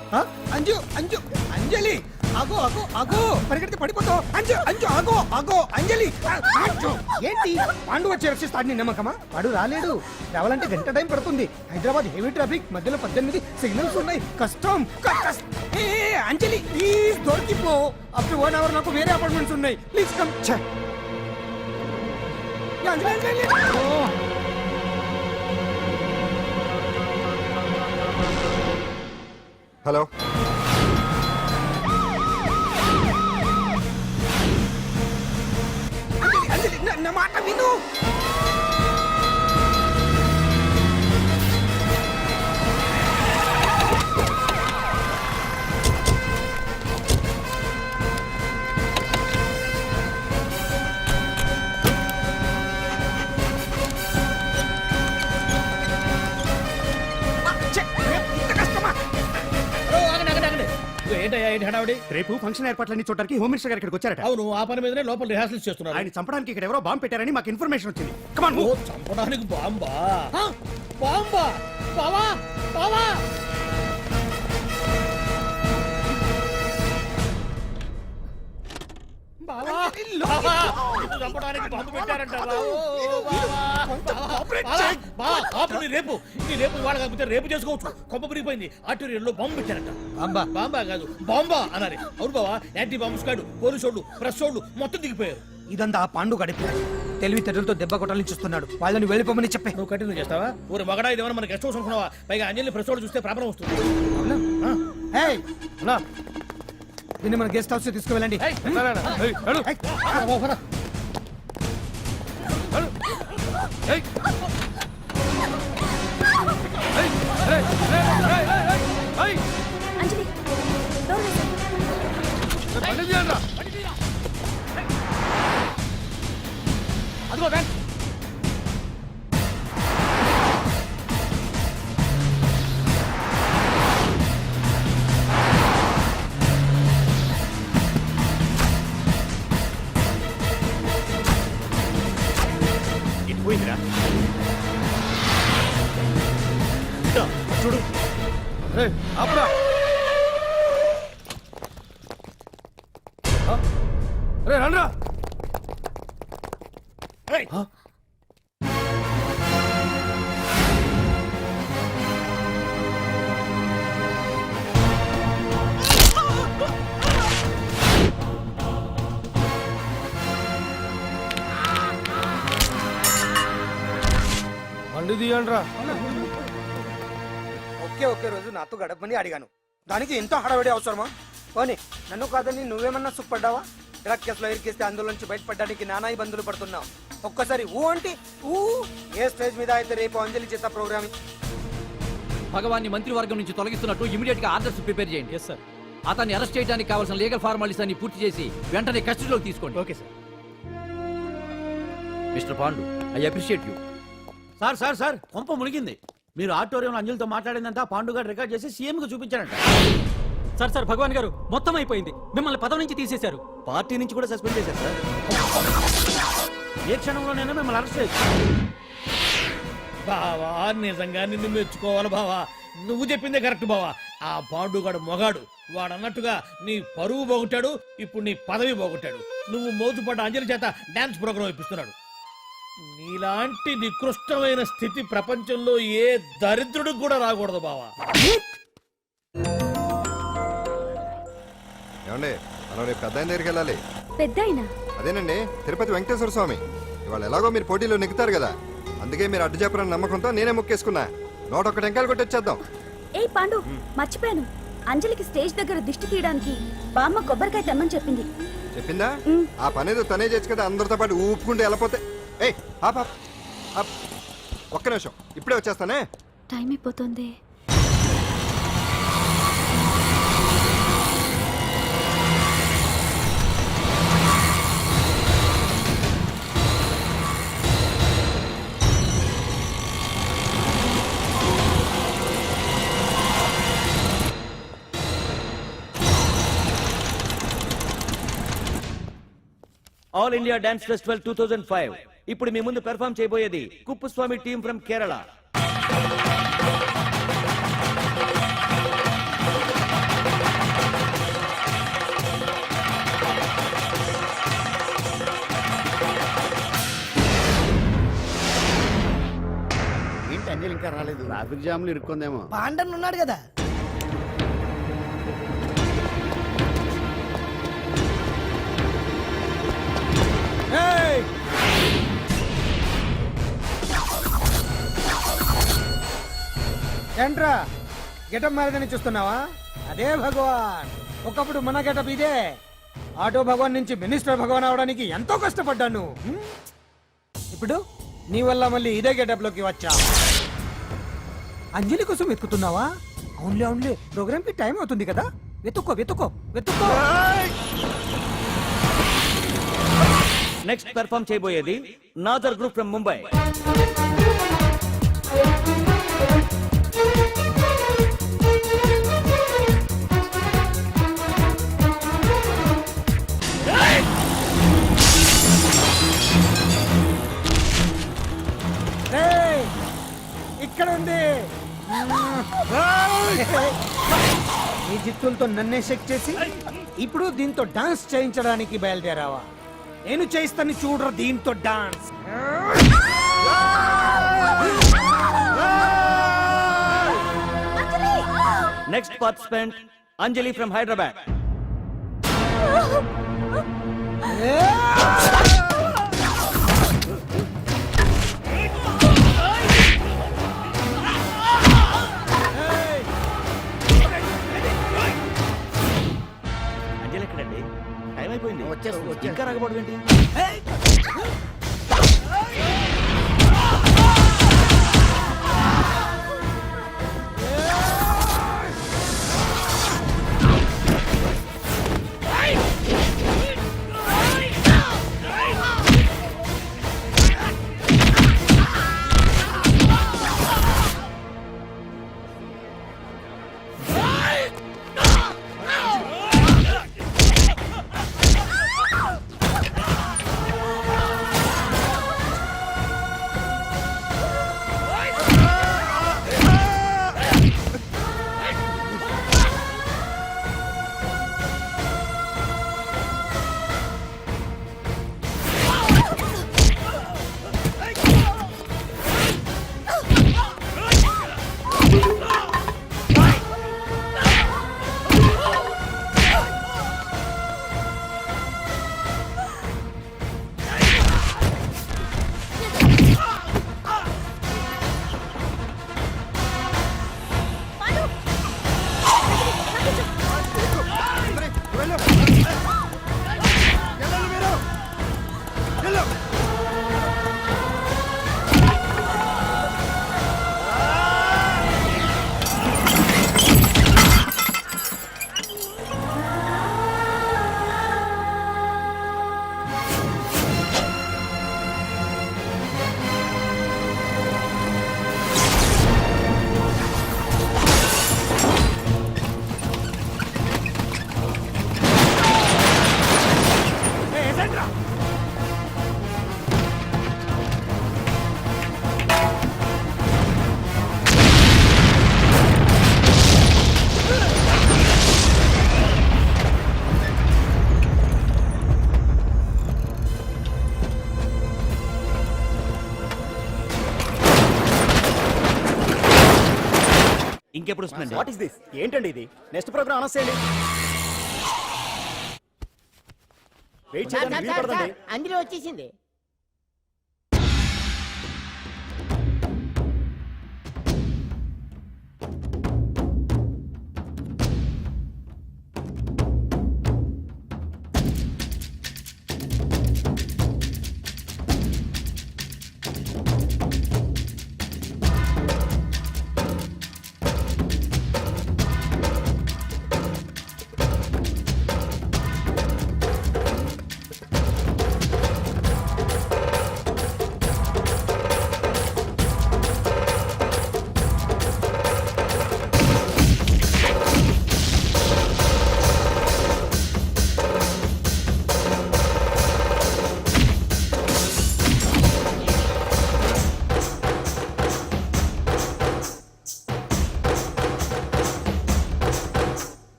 Speaker 14: అంజు అంజు అంజలి, ఆగో ఆగో ఆగో, పరిగెడితే పడిపోతావు. అంజు అంజు ఆగో ఆగో అంజలి. అంజు, ఏంటి పాండు వచ్చి రక్షిస్తాడు నీ నమ్మకమా? వాడు రాలేడు. రావాలంటే గంట టైం పడుతుంది. హైదరాబాద్ హెవీ ట్రాఫిక్, మధ్యలో 18 సిగ్నల్స్ ఉన్నాయి. కష్టం. అంజలి ప్లీజ్ దొరికిపో. అప్ టు 1 అవర్ నాకు వేరే అపార్ట్మెంట్స్ ఉన్నాయి. Please come.
Speaker 5: హలో,
Speaker 14: నా మాట విను.
Speaker 12: ఏంటయ్యా ఏంటి హడావుడి?
Speaker 14: రేపు ఫంక్షన్ ఏర్పాట్లన్నీ చూడడానికి హోమ్ మినిస్టర్ గారు ఇక్కడికి వచ్చారట.
Speaker 12: అవును, ఆ పని మీదనే లోపల రిహార్సల్స్ చేస్తున్నారు.
Speaker 14: ఆయన చంపడానికి ఇక్కడ ఎవరో బాంబు పెట్టారని మాకు ఇన్ఫర్మేషన్ వచ్చింది.
Speaker 12: ఓ, చంపడానికి బాంబా? బాంబా? బావా బావా, చంపడానికి బాంబు పెట్టారంట. రేపు ఇవాళ కాకపోతే రేపు చేసుకోవచ్చు. కొమ్మ పిరిగిపోయింది. ఆర్టీరియల్లో బాంబు పెట్టారంట. బాంబా? బాంబా కాదు, బాంబా అనాలి. అవును బావా, యాంటీ బాంబు స్క్వాడ్, పోలీసు వాళ్ళు, ప్రెస్ వాళ్ళు మొత్తం దిగిపోయారు.
Speaker 14: ఇదంతా ఆ పాండు గడిపి తెలివితేటలతో దెబ్బ కొట్టాలని చూస్తున్నాడు. వాళ్ళని వెళ్ళిపోమని చెప్పే.
Speaker 12: నువ్వు కంటిన్యూ చేస్తావా? ఊరు మగడా ఇదేమన్నా మనకి గెస్ట్ హౌస్ అనుకున్నావా? పైగా అంజలి ప్రెస్ వాళ్ళు చూస్తే ప్రాబ్లం వస్తుంది.
Speaker 14: దీన్ని మన గెస్ట్ హౌస్ తీసుకువెళ్ళండి.
Speaker 9: అంజలి డోర్ వేసేయ్.
Speaker 12: అదిగో బ్యాంక్. ఇది పోయిందిరా. చూడు,
Speaker 1: ఆపురా. రండ్రా. బండి తీయండ్రా.
Speaker 14: ఒకే రోజు నాతో గడపమని అడిగాను, దానికి ఎంతో హడావిడి అవసరమా? పోనీ నన్ను కాదని నువ్వేమన్నా సుఖపడ్డావా? డ్రగ్ కేసులో ఇరికిస్తే అందులో నుంచి బయటపడడానికి నానా ఇబ్బందులు పడుతున్నావు. ఒక్కసారి ఊ అంటే ఊ. ఏ స్టేజ్ మీద అయితే రేపు అంజలి చేత ప్రోగ్రామ్.
Speaker 8: భగవాన్ని మంత్రివర్గం నుంచి తొలగిస్తున్నట్టు ఇమీడియట్ గా ఆర్డర్స్ ప్రిపేర్ చేయండి. Yes sir. అతన్ని అరెస్ట్ చేయడానికి కావాల్సిన లీగల్ ఫార్మాలిటీస్ అన్ని పూర్తి చేసి వెంటనే కస్టడీలోకి తీసుకోండి.
Speaker 12: Okay sir.
Speaker 8: Mister Pandu, I appreciate you.
Speaker 15: Sir sir sir, కొంప మునిగింది. మీరు ఆడిటోరియంలో అంజలితో మాట్లాడిందంతా పాండు గారు రికార్డ్ చేసి సీఎం కు చూపించారంట.
Speaker 16: సార్ సార్, భగవాన్ గారు మొత్తం అయిపోయింది. మిమ్మల్ని పదవి నుంచి తీసేశారు.
Speaker 15: పార్టీ నుంచి కూడా సస్పెండ్ చేశారు సార్. ఏ క్షణంలోనైనా మిమ్మల్ని అరెస్ట్ చేయొచ్చు.
Speaker 12: బావా నిజంగా నిన్ను మెచ్చుకోవాలి బావా. నువ్వు చెప్పిందే కరెక్ట్ బావా. ఆ పాండుగాడు మొగాడు. వాడు అన్నట్టుగా నీ పరువు పోగొట్టాడు, ఇప్పుడు నీ పదవి పోగొట్టాడు. నువ్వు మోతుపడ్డ అంజలి చేత డాన్స్ ప్రోగ్రాం ఇప్పిస్తున్నాడు. నీలాంటి నికృష్టమైన స్థితి ప్రపంచంలో ఏ దరిద్రుడికి కూడా రాకూడదు బావా.
Speaker 5: ఏమండి మనం రేపు పెద్ద ఆయన దగ్గరికి వెళ్ళాలి.
Speaker 9: పెద్దాయినా
Speaker 5: అదేనండి తిరుపతి వెంకటేశ్వర స్వామి. ఇవాళ ఎలాగో మీరు పోటీలో నెగ్గుతారు కదా, అందుకే మీరు అడ్డు చెప్పరని నమ్మకంతో నేనే మొక్కేసుకున్నా. 101 టెంకాయలు కొట్టొచ్చేద్దాం.
Speaker 9: ఏ పాండు మర్చిపోయాను, అంజలికి స్టేజ్ దగ్గర దిష్టి తీయడానికి బామ్మ కొబ్బరికాయ తెమ్మని చెప్పింది.
Speaker 5: చెప్పిందా? ఆ పనేదో తనే చేయొచ్చు కదా, అందరితో పాటు ఊపుకుంటే వెళ్ళిపోతే. ఏయ్ ఆప్ ఆప్ ఆప్. ఒక్క నిమిషం, ఇప్పుడే వచ్చేస్తానే.
Speaker 9: టైం అయిపోతుంది.
Speaker 8: ఆల్ ఇండియా డాన్స్ ఫెస్టివల్ 2005 ఇప్పుడు మీ ముందు పెర్ఫామ్ చేయబోయేది కుప్పుస్వామి టీమ్ ఫ్రమ్ కేరళ.
Speaker 3: ఏంటి అంజలి ఇంకా రాలేదు? ట్రాఫిక్ జామ్లు ఇరుక్కుందేమో.
Speaker 2: పాండన్ ఉన్నాడు కదా.
Speaker 14: ఏంట్రా గెటప్ మారదని చూస్తున్నావా? అదే భగవాన్. ఒకప్పుడు మన గెటప్ ఇదే. ఆటో భగవాన్ నుంచి మినిస్టర్ భగవాన్ అవడానికి ఎంతో కష్టపడ్డాను. ఇప్పుడు నీ వల్ల మళ్ళీ ఇదే గెటప్ లోకి వచ్చా. అంజలి కోసం వెతుకుతున్నావా? అవునులే అవునులే, ప్రోగ్రామ్ కి టైం అవుతుంది కదా. వెతుక్కో వెతుక్కో వెతుక్కో.
Speaker 8: నెక్స్ట్ పెర్ఫామ్ చేయబోయేది నాదర్ గ్రూప్ ఫ్రమ్ ముంబై.
Speaker 14: ఇక్కడ ఉంది. ఈ జిత్తులతో నన్నే చెక్ చేసి ఇప్పుడు దీంతో డాన్స్ చేయించడానికి బయలుదేరావా? నేను చేయిస్తాను చూడరా దీంతో dance.
Speaker 8: Next participant Anjali from Hyderabad. Anjali ఎక్కడండి? టైం అయిపోయింది.
Speaker 3: వచ్చేస్తుంది.
Speaker 8: ఇంకా రాకపోవడం ఏంటి?
Speaker 15: ఇంకెప్పుడు వస్తుందండి?
Speaker 16: What is this? ఏంటండి ఇది? నెక్స్ట్ ప్రోగ్రామ్ అనౌన్స్ చేయండి. వెయిట్
Speaker 6: సార్,
Speaker 16: చేయడానికి
Speaker 6: సార్,
Speaker 16: వీలు
Speaker 6: సార్,
Speaker 16: పడదండి.
Speaker 6: సార్, అందులో వచ్చేసింది.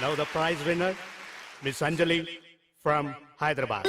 Speaker 12: Now the prize winner, Miss Anjali from Hyderabad.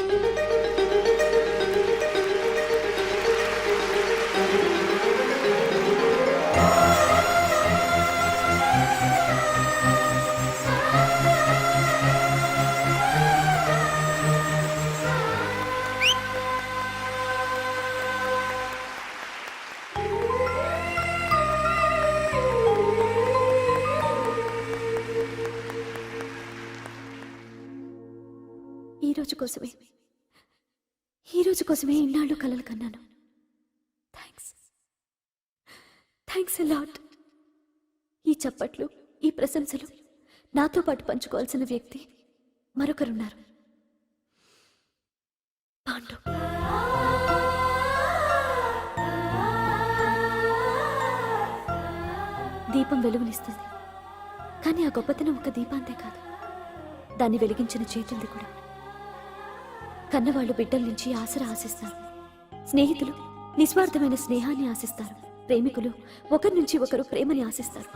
Speaker 9: ఈ రోజు కోసమే ఇన్నాళ్ళు కలలు కన్నాను. Thanks a lot. ఈ చప్పట్లు, ఈ ప్రశంసలు నాతో పాటు పంచుకోవాల్సిన వ్యక్తి మరొకరున్నారు. పాండు. దీపం వెలుగునిస్తుంది, కానీ ఆ గొప్పతనం ఒక దీపాంతే కాదు, దాన్ని వెలిగించిన చేతులది కూడా. కన్నవాళ్ళు బిడ్డల నుంచి ఆసరా ఆశిస్తారు, స్నేహితులు నిస్వార్థమైన స్నేహాన్ని ఆశిస్తారు, ప్రేమికులు ఒకరి నుంచి ఒకరు ప్రేమని ఆశిస్తారు.